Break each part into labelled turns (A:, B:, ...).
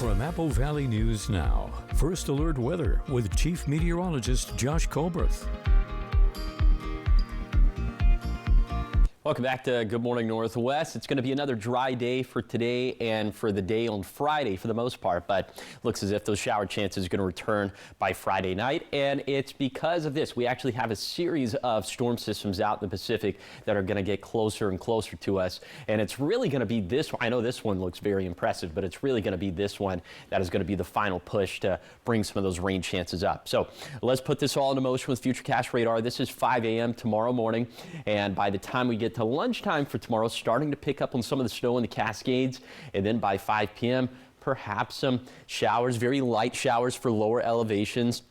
A: From Apple Valley News Now, First Alert Weather with Chief Meteorologist Josh Colberth.
B: Welcome back to Good Morning Northwest. It's going to be another dry day for today and for the day on Friday for the most part, but looks as if those shower chances are going to return by Friday night. And it's because of this. We actually have a series of storm systems out in the Pacific that are going to get closer and closer to us. And it's really going to be this one. I know this one looks very impressive, but it's really going to be this one that is going to be the final push to bring some of those rain chances up. So let's put this all into motion with Futurecast Radar. This is 5 a.m. tomorrow morning. And by the time we get to lunchtime for tomorrow, starting to pick up on some of the snow in the Cascades, and then by 5 p.m. perhaps some showers, very light showers for lower elevations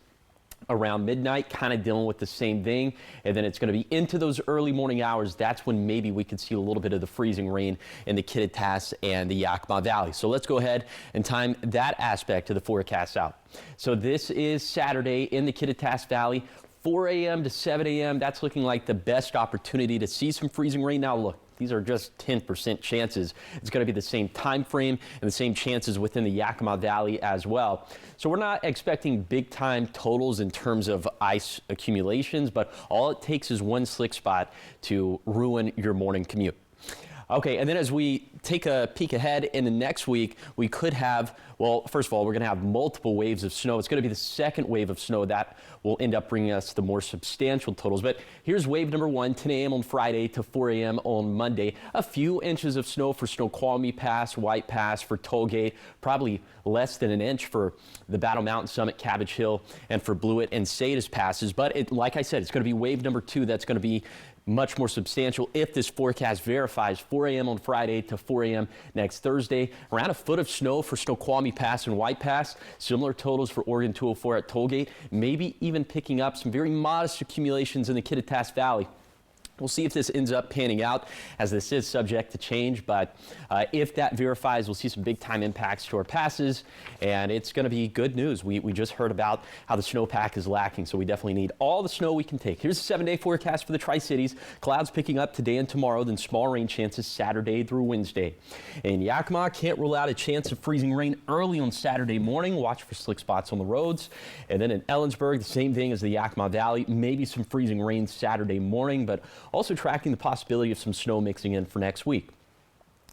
B: around midnight, kind of dealing with the same thing. And then it's going to be into those early morning hours. That's when maybe we could see a little bit of the freezing rain in the Kittitas and the Yakima Valley. So let's go ahead and time that aspect of the forecast out. So this is Saturday in the Kittitas Valley. 4 a.m. to 7 a.m. That's looking like the best opportunity to see some freezing rain. Now look, these are just 10% chances. It's going to be the same time frame and the same chances within the Yakima Valley as well. So we're not expecting big time totals in terms of ice accumulations, but all it takes is one slick spot to ruin your morning commute. Okay, and then as we take a peek ahead in the next week, we could have, well, first of all, we're going to have multiple waves of snow. It's going to be the second wave of snow that will end up bringing us the more substantial totals. But here's wave number 1, 10 a.m. on Friday to 4 a.m. on Monday. A few inches of snow for Snoqualmie Pass, White Pass, for Tollgate, probably less than an inch for the Battle Mountain Summit, Cabbage Hill, and for Blewett and Sadius passes. But like I said, it's going to be wave number 2 that's going to be much more substantial if this forecast verifies. 4 a.m. on Friday to 4 a.m. next Thursday. Around a foot of snow for Snoqualmie Pass and White Pass. Similar totals for Oregon 204 at Tollgate. Maybe even picking up some very modest accumulations in the Kittitas Valley. We'll see if this ends up panning out, as this is subject to change, but if that verifies, we'll see some big time impacts to our passes, and it's going to be good news. We just heard about how the snowpack is lacking, so we definitely need all the snow we can take. Here's the 7-day forecast for the Tri-Cities. Clouds picking up today and tomorrow, then small rain chances Saturday through Wednesday. In Yakima, can't rule out a chance of freezing rain early on Saturday morning. Watch for slick spots on the roads. And then in Ellensburg, the same thing as the Yakima Valley. Maybe some freezing rain Saturday morning, but also tracking the possibility of some snow mixing in for next week.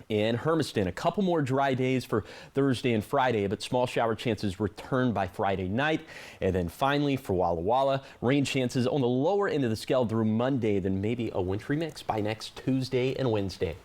B: In Hermiston, a couple more dry days for Thursday and Friday, but small shower chances return by Friday night. And then finally for Walla Walla, rain chances on the lower end of the scale through Monday, then maybe a wintry mix by next Tuesday and Wednesday.